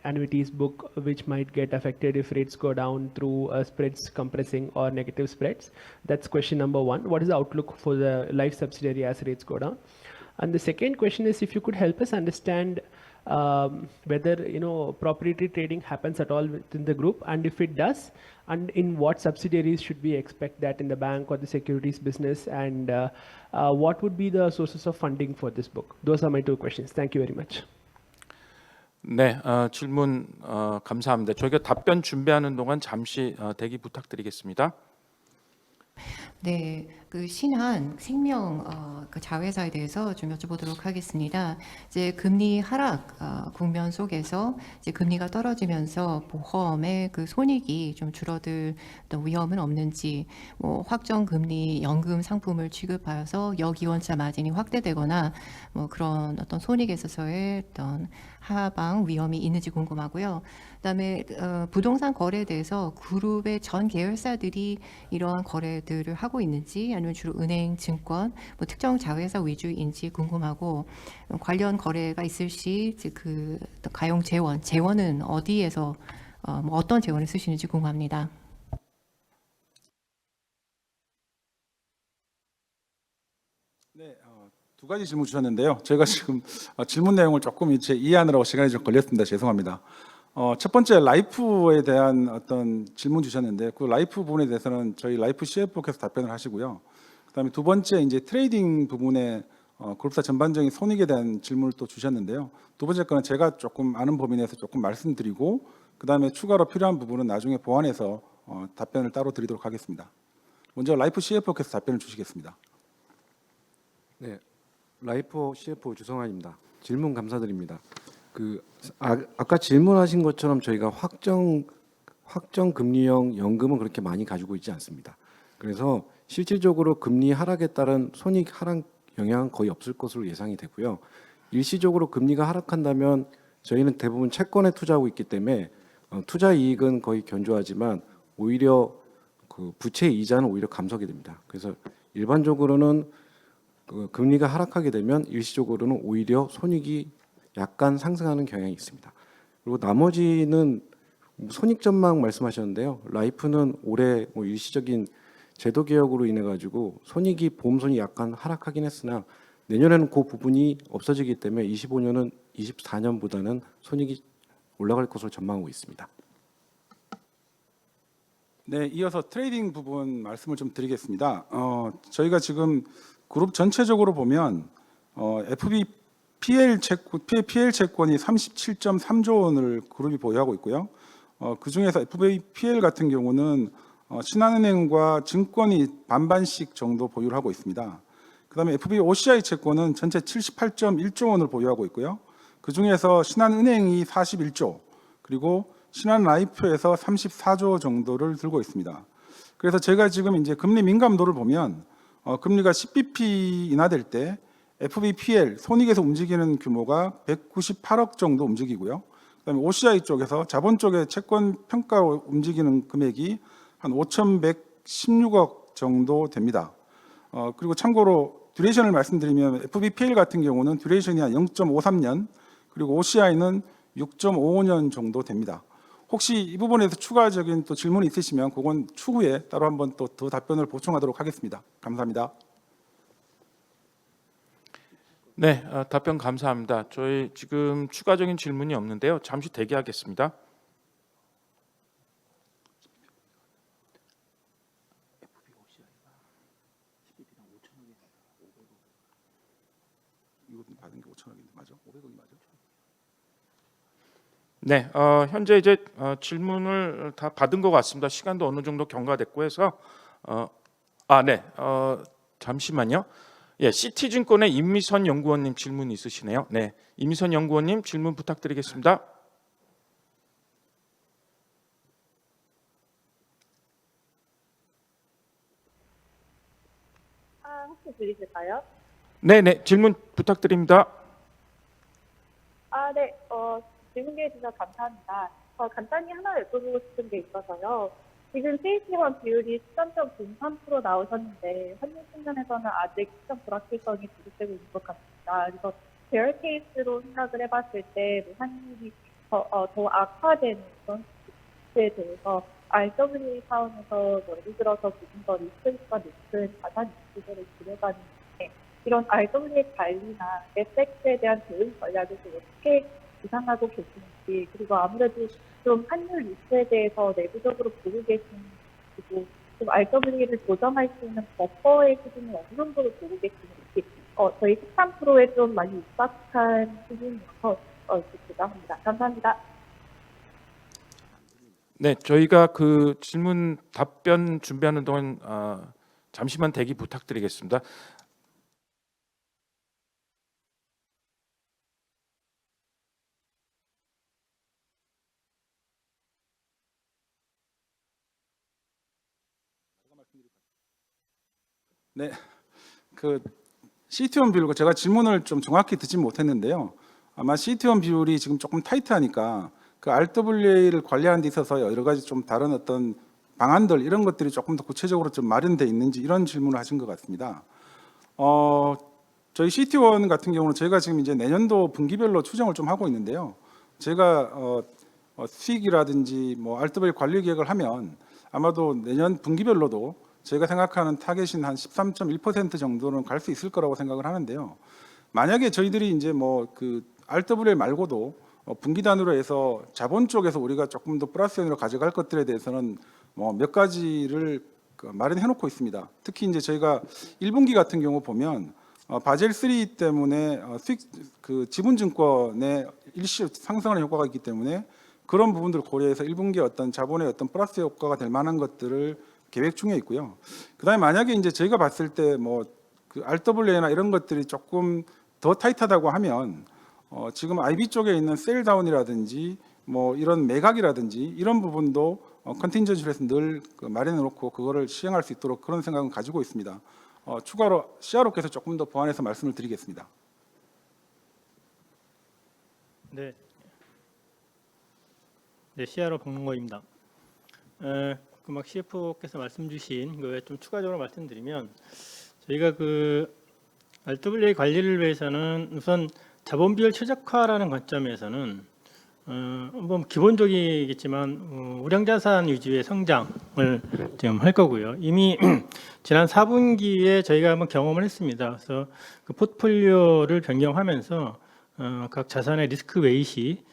annuities book which might get affected if rates go down through spreads compressing or negative spreads? That's question number one. What is the outlook for the life subsidiary as rates go down? And the second question is if you could help us understand whether proprietary trading happens at all within the group, and if it does, and in what subsidiaries should we expect that, in the bank or the securities business, and what would be the sources of funding for this book? Those are my two questions. Thank you very much. 네, 질문 감사합니다. 저희가 답변 준비하는 동안 잠시 대기 부탁드리겠습니다. 네, 그 신한 생명 그 자회사에 대해서 좀 여쭤보도록 하겠습니다. 이제 금리 하락 국면 속에서 이제 금리가 떨어지면서 보험의 그 손익이 좀 줄어들 어떤 위험은 없는지, 뭐 확정 금리 연금 상품을 취급하여서 여기원차 마진이 확대되거나 뭐 그런 어떤 손익에 있어서의 어떤 하방 위험이 있는지 궁금하고요. 그다음에 부동산 거래에 대해서 그룹의 전 계열사들이 이러한 거래들을 하고 있는지, 아니면 주로 은행, 증권, 뭐 특정 자회사 위주인지 궁금하고, 관련 거래가 있을 시 그 가용 재원은 어디에서 뭐 어떤 재원을 쓰시는지 궁금합니다. 네, 두 가지 질문 주셨는데요. 저희가 지금 질문 내용을 조금 이제 이해하느라고 시간이 좀 걸렸습니다. 죄송합니다. 첫 번째 라이프에 대한 어떤 질문 주셨는데, 그 라이프 부분에 대해서는 저희 라이프 CFO께서 답변을 하시고요. 그다음에 두 번째 이제 트레이딩 부분에 그룹사 전반적인 손익에 대한 질문을 또 주셨는데요. 두 번째 거는 제가 조금 아는 범위 내에서 조금 말씀드리고, 그다음에 추가로 필요한 부분은 나중에 보완해서 답변을 따로 드리도록 하겠습니다. 먼저 라이프 CFO께서 답변을 주시겠습니다. 네, 라이프 CFO 주성환입니다. 질문 감사드립니다. 아까 질문하신 것처럼 저희가 확정 금리형 연금은 그렇게 많이 가지고 있지 않습니다. 그래서 실질적으로 금리 하락에 따른 손익 하락 영향은 거의 없을 것으로 예상이 되고요. 일시적으로 금리가 하락한다면 저희는 대부분 채권에 투자하고 있기 때문에 투자 이익은 거의 견조하지만 오히려 그 부채 이자는 오히려 감소하게 됩니다. 그래서 일반적으로는 그 금리가 하락하게 되면 일시적으로는 오히려 손익이 약간 상승하는 경향이 있습니다. 그리고 나머지는 손익 전망 말씀하셨는데요. 라이프는 올해 뭐 일시적인 제도 개혁으로 인해 가지고 손익이 보험 손익이 약간 하락하긴 했으나 내년에는 그 부분이 없어지기 때문에 25년은 24년보다는 손익이 올라갈 것으로 전망하고 있습니다. 네, 이어서 트레이딩 부분 말씀을 좀 드리겠습니다. 저희가 지금 그룹 전체적으로 보면 PL 채권이 37.3조 원을 그룹이 보유하고 있고요. 그 중에서 FVPL 같은 경우는 신한은행과 증권이 반반씩 정도 보유를 하고 있습니다. 그다음에 FVOCI 채권은 전체 78.1조 원을 보유하고 있고요. 그 중에서 신한은행이 41조, 그리고 신한라이프에서 34조 정도를 들고 있습니다. 그래서 제가 지금 이제 금리 민감도를 보면 금리가 10bp 인하될 때 FVPL 손익에서 움직이는 규모가 198억 정도 움직이고요. 그다음에 OCI 쪽에서 자본 쪽에 채권 평가로 움직이는 금액이 한 5,116억 정도 됩니다. 그리고 참고로 듀레이션을 말씀드리면 FVPL 같은 경우는 듀레이션이 한 0.53년, 그리고 OCI는 6.55년 정도 됩니다. 혹시 이 부분에서 추가적인 또 질문이 있으시면 그건 추후에 따로 한번 또 더 답변을 보충하도록 하겠습니다. 감사합니다. 네, 답변 감사합니다. 저희 지금 추가적인 질문이 없는데요. 잠시 대기하겠습니다. 이거 받은 게 5천억인데 맞아? 500억이 맞아? 네, 현재 이제 질문을 다 받은 것 같습니다. 시간도 어느 정도 경과됐고 해서 잠시만요. 예, 시티증권의 임미선 연구원님 질문 있으시네요. 네, 임미선 연구원님 질문 부탁드리겠습니다. 혹시 들리실까요? 네, 질문 부탁드립니다. 네, 질문 기회 주셔서 감사합니다. 간단히 하나 여쭤보고 싶은 게 있어서요. 지금 CET1 비율이 13.03% 나오셨는데 환율 측면에서는 아직 시장 불확실성이 지속되고 있는 것 같습니다. 그래서 베어 케이스로 생각을 해봤을 때 환율이 더 악화되는 그런 수에 대해서 RWA 차원에서 예를 들어서 조금 더 리스크가 높은 자산 이슈들을 줄여가는데 이런 RWA 관리나 FX에 대한 대응 전략을 좀 어떻게 구상하고 계시는지, 그리고 아무래도 좀 환율 리스크에 대해서 내부적으로 보고 계시는지고 좀 RWA를 조정할 수 있는 버퍼의 수준을 어느 정도로 보고 계시는지 저희 13%에 좀 많이 육박한 수준이어서 듣고자 합니다. 감사합니다. 네, 저희가 그 질문 답변 준비하는 동안 잠시만 대기 부탁드리겠습니다. 네, 그 CET1 비율, 제가 질문을 좀 정확히 듣지 못했는데요. 아마 CET1 비율이 지금 조금 타이트하니까 그 RWA를 관리하는 데 있어서 여러 가지 좀 다른 어떤 방안들 이런 것들이 조금 더 구체적으로 좀 마련돼 있는지 이런 질문을 하신 것 같습니다. 저희 CET1 같은 경우는 저희가 지금 이제 내년도 분기별로 추정을 좀 하고 있는데요. 제가 수익이라든지 뭐 RWA 관리 계획을 하면 아마도 내년 분기별로도 저희가 생각하는 타겟인 한 13.1% 정도는 갈 수 있을 거라고 생각을 하는데요. 만약에 저희들이 이제 뭐 그 RWA 말고도 분기 단위로 해서 자본 쪽에서 우리가 조금 더 플러스 요인으로 가져갈 것들에 대해서는 뭐 몇 가지를 마련해 놓고 있습니다. 특히 이제 저희가 1분기 같은 경우 보면 바젤 3 때문에 수익 그 지분증권의 일시 상승하는 효과가 있기 때문에 그런 부분들을 고려해서 1분기에 어떤 자본의 어떤 플러스 효과가 될 만한 것들을 계획 중에 있고요. 그다음에 만약에 이제 저희가 봤을 때 뭐 그 RWA나 이런 것들이 조금 더 타이트하다고 하면 지금 IB 쪽에 있는 셀다운이라든지 뭐 이런 매각이라든지 이런 부분도 컨틴전시를 해서 늘 마련해 놓고 그거를 시행할 수 있도록 그런 생각은 가지고 있습니다. 추가로 CRO께서 조금 더 보완해서 말씀을 드리겠습니다. 네, CRO 박문거입니다. 그 CFO께서 말씀 주신 거에 좀 추가적으로 말씀드리면 저희가 그 RWA 관리를 위해서는 우선 자본 비율 최적화라는 관점에서는 뭐 기본적이겠지만 우량자산 위주의 성장을 지금 할 거고요. 이미 지난 4분기에 저희가 한번 경험을 했습니다. 그래서 그 포트폴리오를 변경하면서 각 자산의 리스크 웨이트이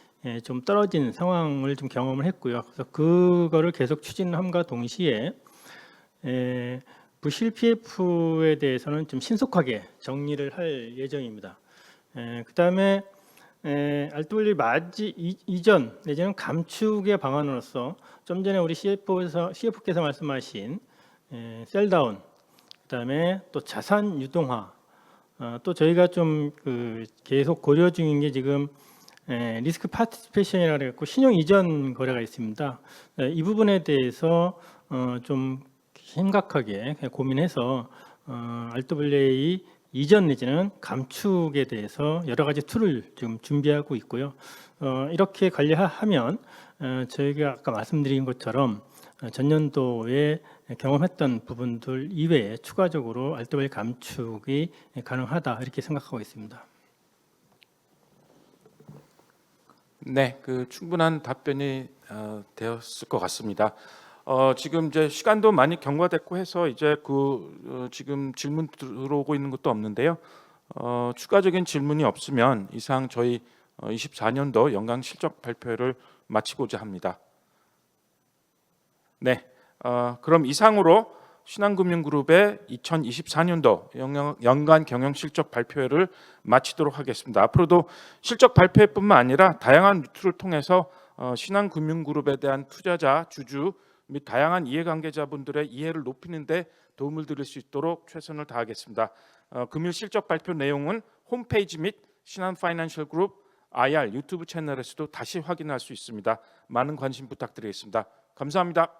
좀 떨어진 상황을 좀 경험을 했고요. 그래서 그거를 계속 추진함과 동시에 부실 PF에 대해서는 좀 신속하게 정리를 할 예정입니다. 그다음에 RWA 맞이 이전 내지는 감축의 방안으로서 좀 전에 우리 CFO께서 말씀하신 셀다운, 그다음에 또 자산 유동화, 또 저희가 좀 그 계속 고려 중인 게 지금 리스크 파티시페이션이라고 해갖고 신용 이전 거래가 있습니다. 이 부분에 대해서 좀 심각하게 고민해서 RWA 이전 내지는 감축에 대해서 여러 가지 툴을 지금 준비하고 있고요. 이렇게 관리하면 저희가 아까 말씀드린 것처럼 전년도에 경험했던 부분들 이외에 추가적으로 RWA 감축이 가능하다 이렇게 생각하고 있습니다. 네, 그 충분한 답변이 되었을 것 같습니다. 지금 이제 시간도 많이 경과됐고 해서 이제 지금 질문 들어오고 있는 것도 없는데요. 추가적인 질문이 없으면 이상 저희 24년도 연간 실적 발표를 마치고자 합니다. 네, 그럼 이상으로 신한금융그룹의 2024년도 연간 경영실적 발표회를 마치도록 하겠습니다. 앞으로도 실적 발표회뿐만 아니라 다양한 루트를 통해서 신한금융그룹에 대한 투자자, 주주 및 다양한 이해관계자분들의 이해를 높이는 데 도움을 드릴 수 있도록 최선을 다하겠습니다. 금일 실적 발표 내용은 홈페이지 및 신한파이낸셜그룹 IR 유튜브 채널에서도 다시 확인할 수 있습니다. 많은 관심 부탁드리겠습니다. 감사합니다.